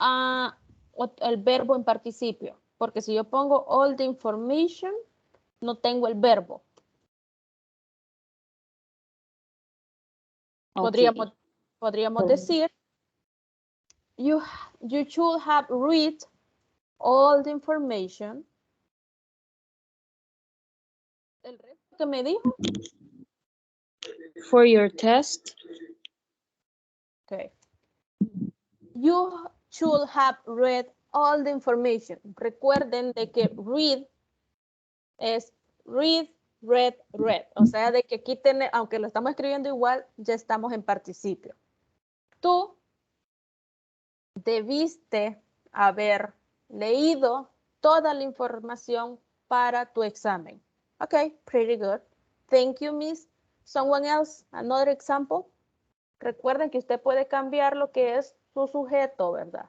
el verbo en participio, porque si yo pongo all the information, no tengo el verbo. Okay. Podríamos decir, you should have read all the information. El resto que me dijo. For your test. Okay. You should have read all the information. Recuerden de que read es read, read, read. O sea, de que aquí aunque lo estamos escribiendo igual, ya estamos en participio. Tú debiste haber leído toda la información para tu examen. Okay, pretty good. Thank you, Miss. Someone else, another example. Recuerden que usted puede cambiar lo que es su sujeto, ¿verdad?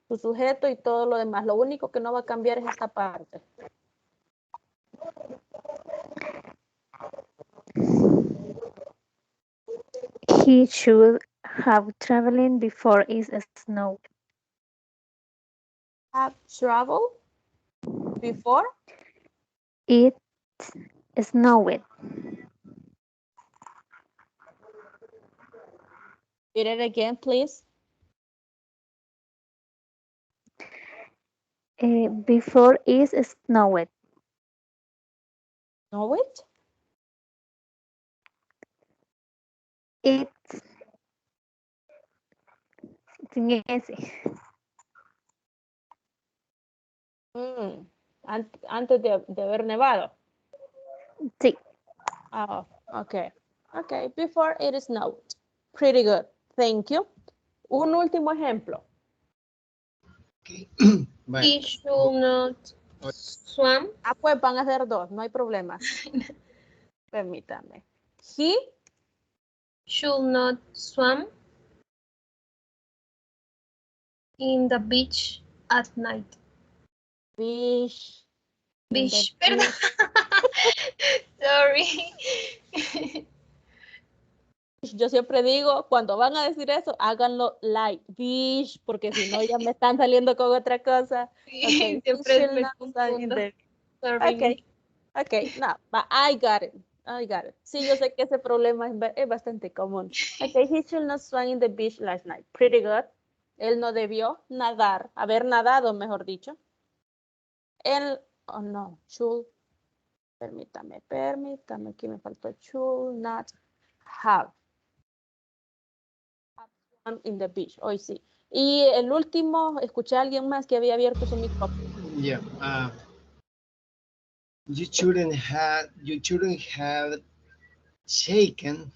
Su sujeto y todo lo demás. Lo único que no va a cambiar es esta parte. He should have traveling before it snowed. Have traveled. Before? It snowed. Read it again, please. Before it snowed. Know it? It sin ese. Antes de haber nevado. Sí. Oh, okay. Okay, before it snowed. Pretty good. Thank you. Un último ejemplo. Okay. He Bueno, should not swim. Ah, pues van a ser dos, no hay problema. Permítame. He Should not swim in the beach at night. fish. in the Beach, perdón. Sorry. Yo siempre digo, cuando van a decir eso, háganlo like fish, porque si no ya me están saliendo con otra cosa. Okay, he Siempre should me not swim in confundo. the- Sorry. Okay, okay, no, but I got it. I got it. Sí, yo sé que ese problema es bastante común. Okay, he should not swim in the beach last night. Pretty good. Él no debió nadar, haber nadado, mejor dicho. Él, oh no, should, permítame, aquí me faltó should not have swum in the beach. Hoy sí. Y el último, escuché a alguien más que había abierto su micrófono. yeah. You shouldn't have shaken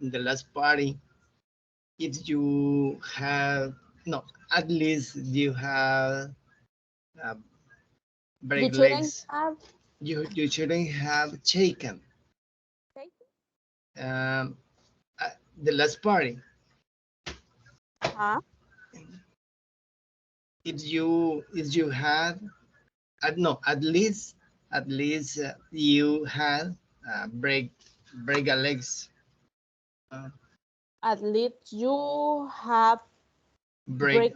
the last party if you have no, at least you have uh, You break shouldn't legs. have You shouldn't have shaken um, the last party huh? if you had no, at least you had break a legs. At least you have Break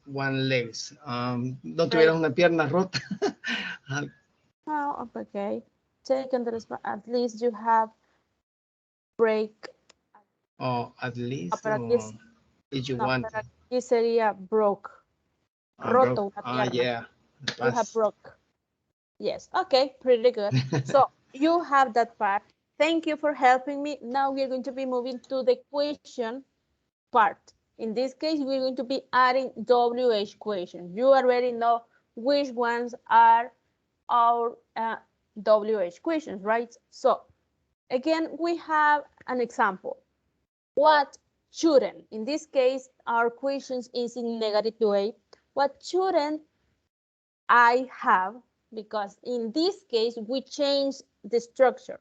one legs. No tuvieras una pierna rota. Oh, okay. Taken the at least you have break. Or at least Pero aquí, if you no, want. pero aquí sería broke. Roto una pierna. Yeah. You have broke. Yes. Okay. Pretty good. So you have that part. Thank you for helping me. Now we're going to be moving to the question part. In this case, we're going to be adding WH questions. You already know which ones are our WH questions, right? So again, we have an example. What shouldn't? In this case, our questions is in negative way. What shouldn't I have? Because in this case, we change the structure.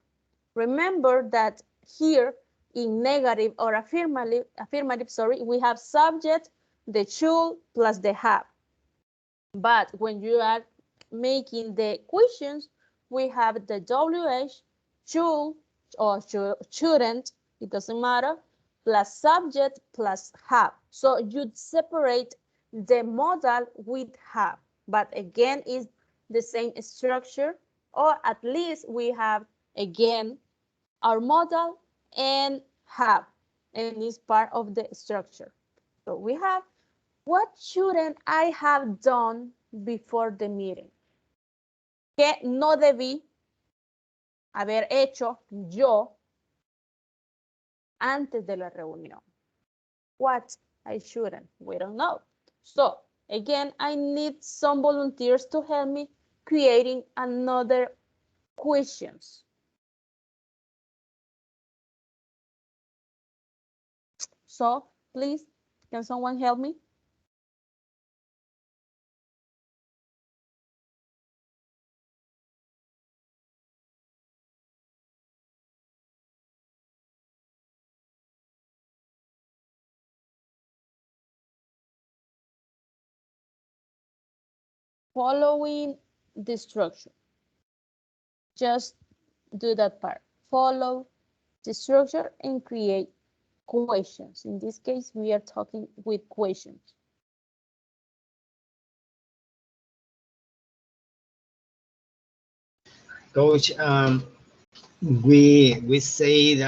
Remember that here in negative or affirmative, we have subject, the should plus the have. But when you are making the questions, we have the WH, should or shouldn't, it doesn't matter, plus subject plus have. So you separate the modal with have, but again, it's the same structure, or at least we have again our modal and have, and is part of the structure. So we have, what shouldn't I have done before the meeting? ¿Qué no debí haber hecho yo antes de la reunión? What I shouldn't, we don't know. So again, I need some volunteers to help me creating another questions. So please, can someone help me? Following the structure. Just do that part. Follow the structure and create questions. In this case, we are talking with questions. Coach, we say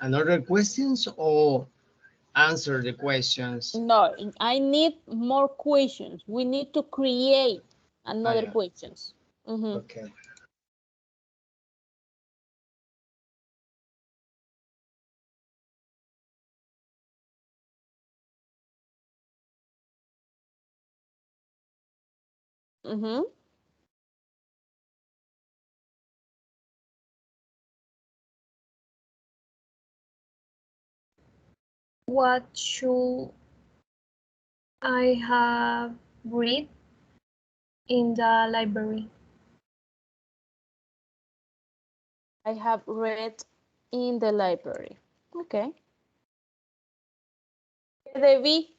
another questions or answer the questions. No, I need more questions. We need to create another yeah. questions. Mhm. Okay. Mhm. What should I have read in the library? I have read in the library. Okay. ¿Qué debí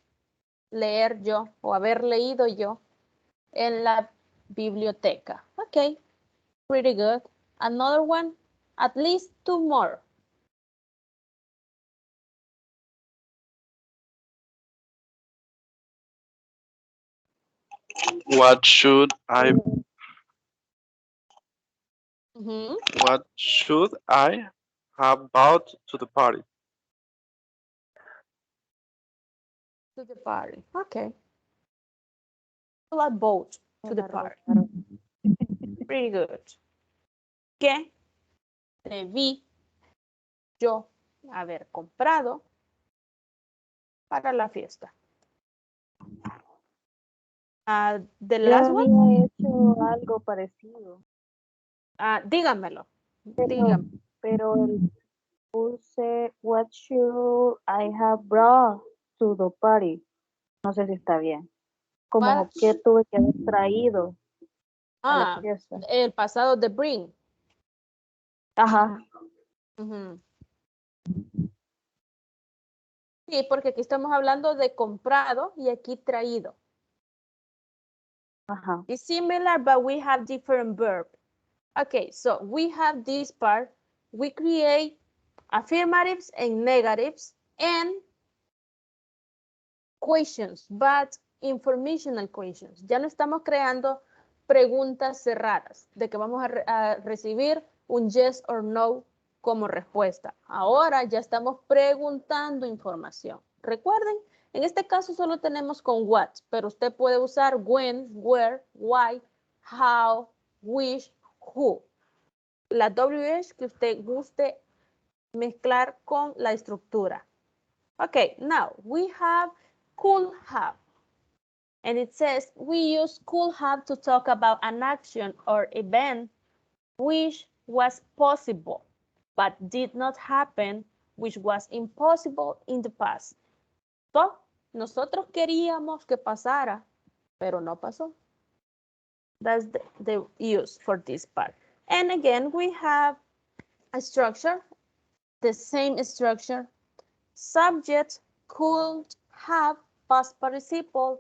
leer yo o haber leído yo en la biblioteca? Okay. Pretty good. Another one, at least two more. What should I Mhm. what should I have bought to the party? To the party. Okay. Well, I boat to the party. Pretty good. ¿Qué debí yo haber comprado para la fiesta? The Yo last one, había hecho algo parecido, dígamelo. pero, Dígame. pero puse what should I have brought to the party. No sé si está bien. Como What que tuve que haber traído a la fiesta. el pasado de bring. Ajá, Ujú. Sí, porque aquí estamos hablando de comprado y aquí traído. ajá. It's similar, but we have different verb. Okay, so we have this part. We create affirmatives and negatives and questions, but informational questions. Ya no estamos creando preguntas cerradas de que vamos a recibir un yes or no como respuesta. Ahora ya estamos preguntando información. Recuerden, en este caso solo tenemos con what, pero usted puede usar when, where, why, how, which, who. La WH que usted guste mezclar con la estructura. Okay, now we have could have. And it says we use could have to talk about an action or event which was possible but did not happen, which was impossible in the past. So, nosotros queríamos que pasara, pero no pasó. That's the use for this part. And again, we have a structure, the same structure. Subject could have past participle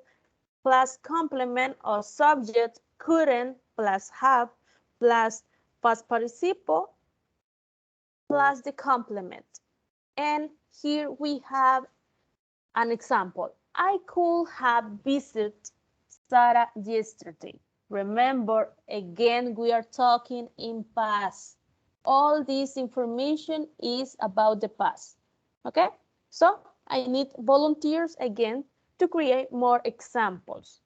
plus complement or subject couldn't plus have plus past participle plus the complement. And here we have an example. I could have visited Sarah yesterday. Remember, again, we are talking in past. All this information is about the past. Okay? So I need volunteers again to create more examples.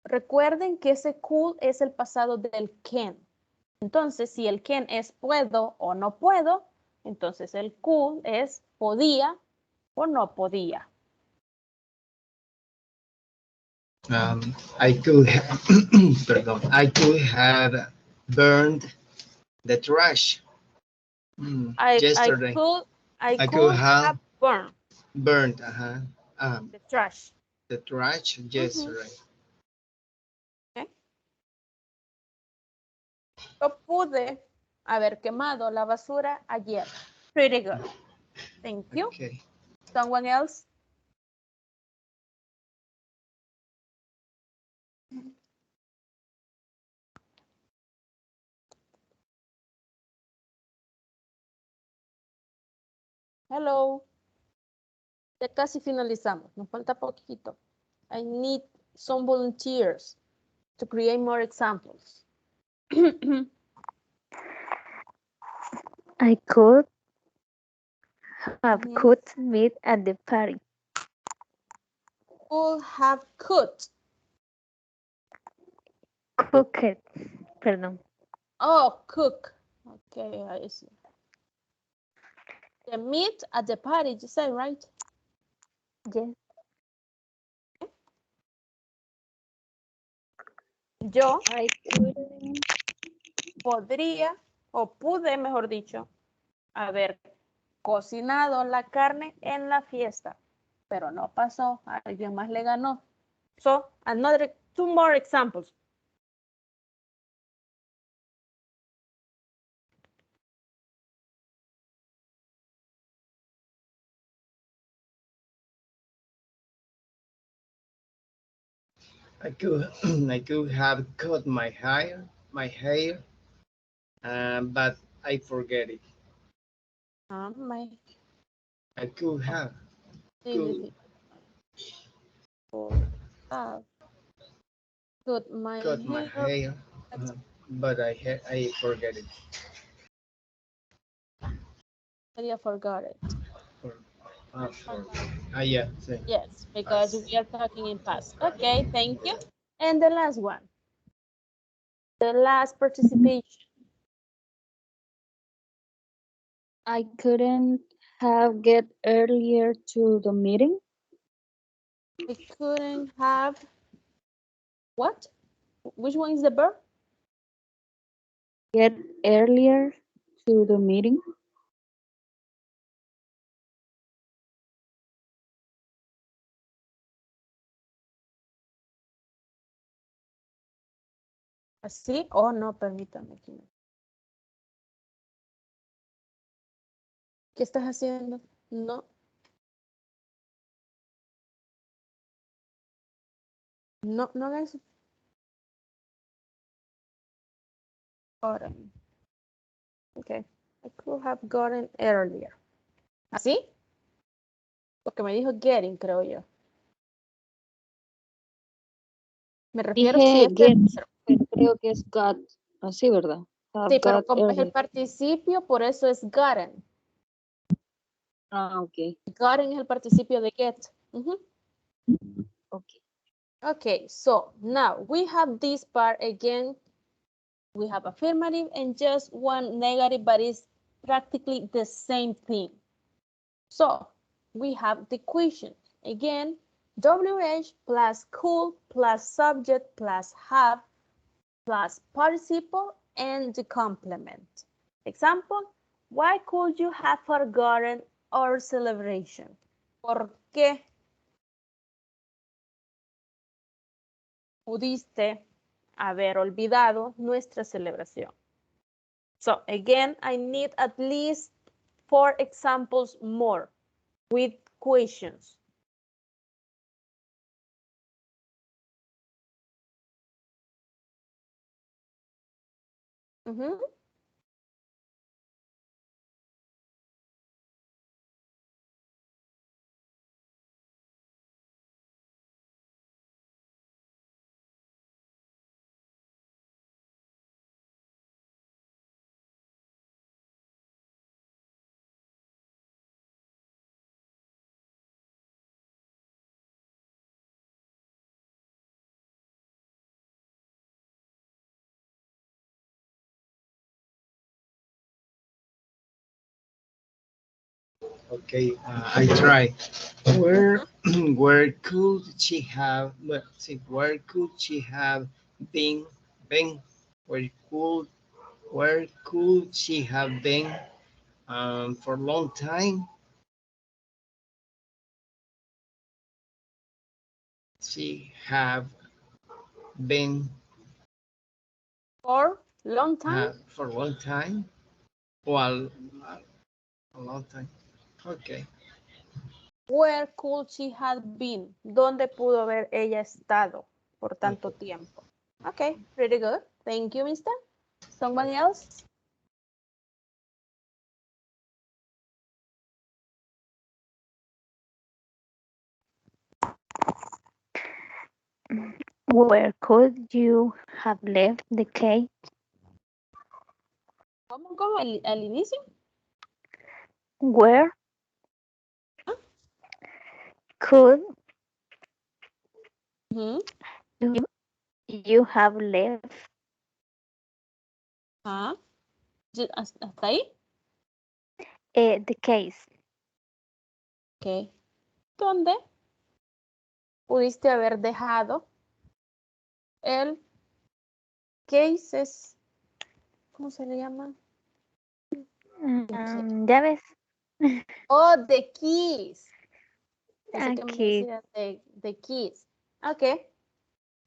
Recuerden que ese could es el pasado del can. Entonces, si el can es puedo o no puedo, entonces el could es podía o no podía. I could have, perdón, I could have burned the trash yesterday. I I could could have have burned burned the trash. the trash yesterday. Okay. Yo pude haber quemado la basura ayer. Pretty good. Thank you. Okay. Someone else? Hello. Ya casi finalizamos. Nos falta poquito. I need some volunteers to create more examples. I could have Mhm. could meet at the party. Could have cooked. Cooked. Perdón. Oh, cook. Okay, I see. The meat at the party, you said, right? Yes. Yo I couldn't. podría, o pude, mejor dicho, haber cocinado la carne en la fiesta, pero no pasó. Alguien más le ganó. So, another two more examples. I could I could have cut my hair, but I forget it. My, I could have sí, sí, could sí. Could have cut my cut my hair. hair, but I forget it. I forgot it. For, for, yeah, sí. Yes, because we are talking in past. Okay, thank you. And the last one, the last participation. I couldn't have get earlier to the meeting. I couldn't have what? Which one is the verb? Get earlier to the meeting. ¿Así? Oh, no, permítame. ¿Qué estás haciendo? No, no, no hagas eso. Gotten. Okay. I could have gotten earlier. ¿Así? Porque me dijo getting, creo yo. Me refiero si Dije es get, el pero creo que es got. Así, ¿verdad? Have sí, pero got como es el earlier. participio, por eso es gotten. Ah, ok. Gotten es el participio de get. Ok. Okay, so now we have this part again. We have affirmative and just one negative, but it's practically the same thing. So we have the question. Again, WH plus could plus subject plus have plus participle and the complement. Example, why could you have forgotten our celebration? ¿Por qué pudiste haber olvidado nuestra celebración? So again, I need at least 4 examples more with questions. Okay, I try. Where where could she have? Where could she have been? Been? Where could where could she have been for a long time? She have been For long time? for a long time. Well, a long time. Okay. Where could she have been? ¿Dónde pudo haber ella estado por tanto tiempo? Okay, pretty good. Thank you, mister. Somebody else? Where could you have left the cake? ¿Cómo? ¿Al inicio? Where Ah, could ujú, you, you have left ah, ¿Hasta ahí? the case? Ok. ¿Dónde pudiste haber dejado el case? ¿Cómo se le llama? Llaves. Oh, the keys. Pensé que me Aquí. decía the keys. Ok.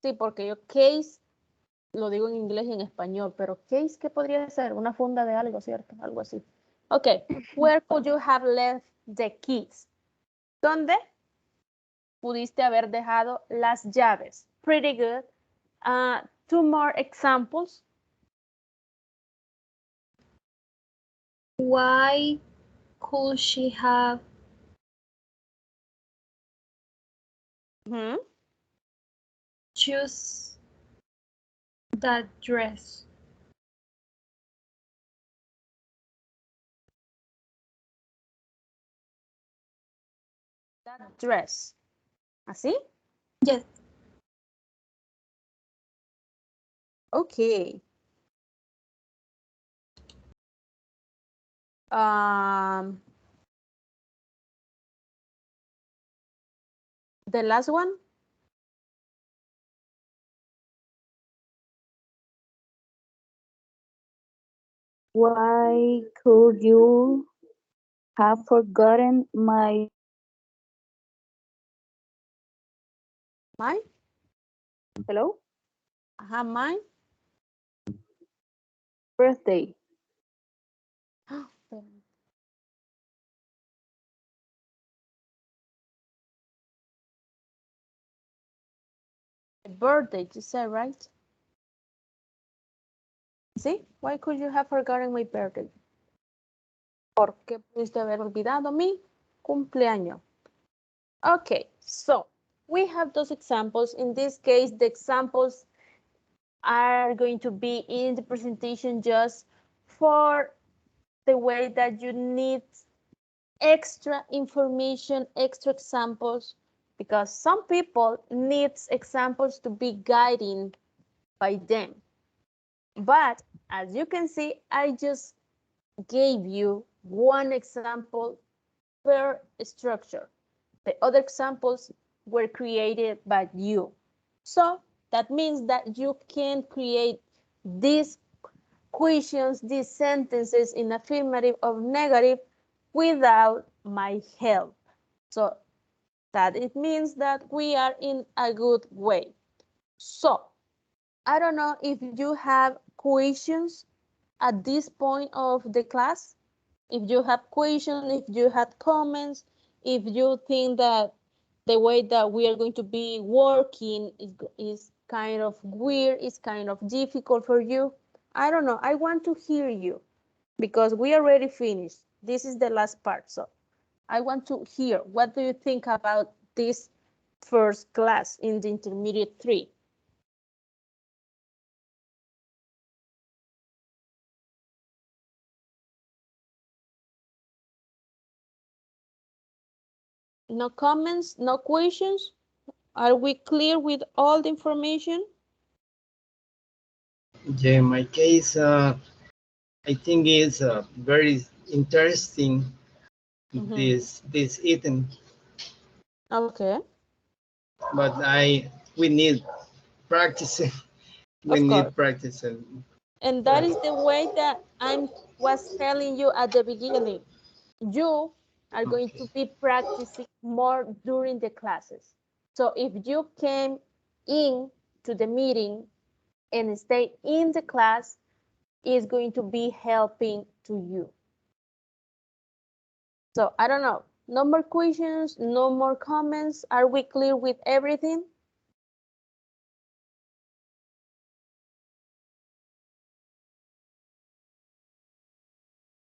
Sí, porque yo case lo digo en inglés y en español, pero case, ¿qué podría ser? Una funda de algo, ¿cierto? Algo así. Ok. Where could you have left the keys? ¿Dónde pudiste haber dejado las llaves? Pretty good. Two more examples. Why could she have Mhm. choose that dress? That dress. ¿Así? Yes. Okay. The last one. Why could you have forgotten my Mine. hello Mine. birthday? Birthday, you said, right? See? Why could you have forgotten my birthday? ¿Por qué pudiste haber olvidado mi cumpleaños? Okay, so we have those examples. In this case, the examples are going to be in the presentation just for the way that you need extra information, extra examples, because some people need examples to be guiding by them. But as you can see, I just gave you one example per structure. The other examples were created by you. So that means that you can create these questions, these sentences in affirmative or negative without my help. So that it means that we are in a good way. So I don't know if you have questions at this point of the class. If you have questions, if you had comments, if you think that the way that we are going to be working is kind of weird, is kind of difficult for you. I don't know. I want to hear you because we already finished. This is the last part. So I want to hear, what do you think about this first class in the intermediate 3? No comments, no questions? Are we clear with all the information? Yeah, in my case, I think it's very interesting this item, Okay, but we need practicing. We of course. need practicing. And that is the way that I was telling you at the beginning. You are going Okay. to be practicing more during the classes. So if you came in to the meeting and stay in the class, is going to be helping to you. So I don't know. No more questions, no more comments. Are we clear with everything?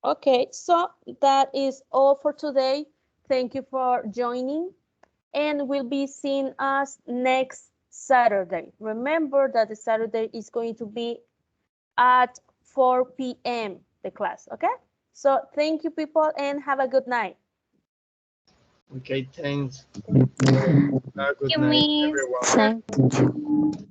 Okay, so that is all for today. Thank you for joining, and we'll be seeing us next Saturday. Remember that the Saturday is going to be at 4 p.m. the class, okay? So thank you, people, and have a good night. Okay, thanks. Good You night, miss. everyone. Thank you.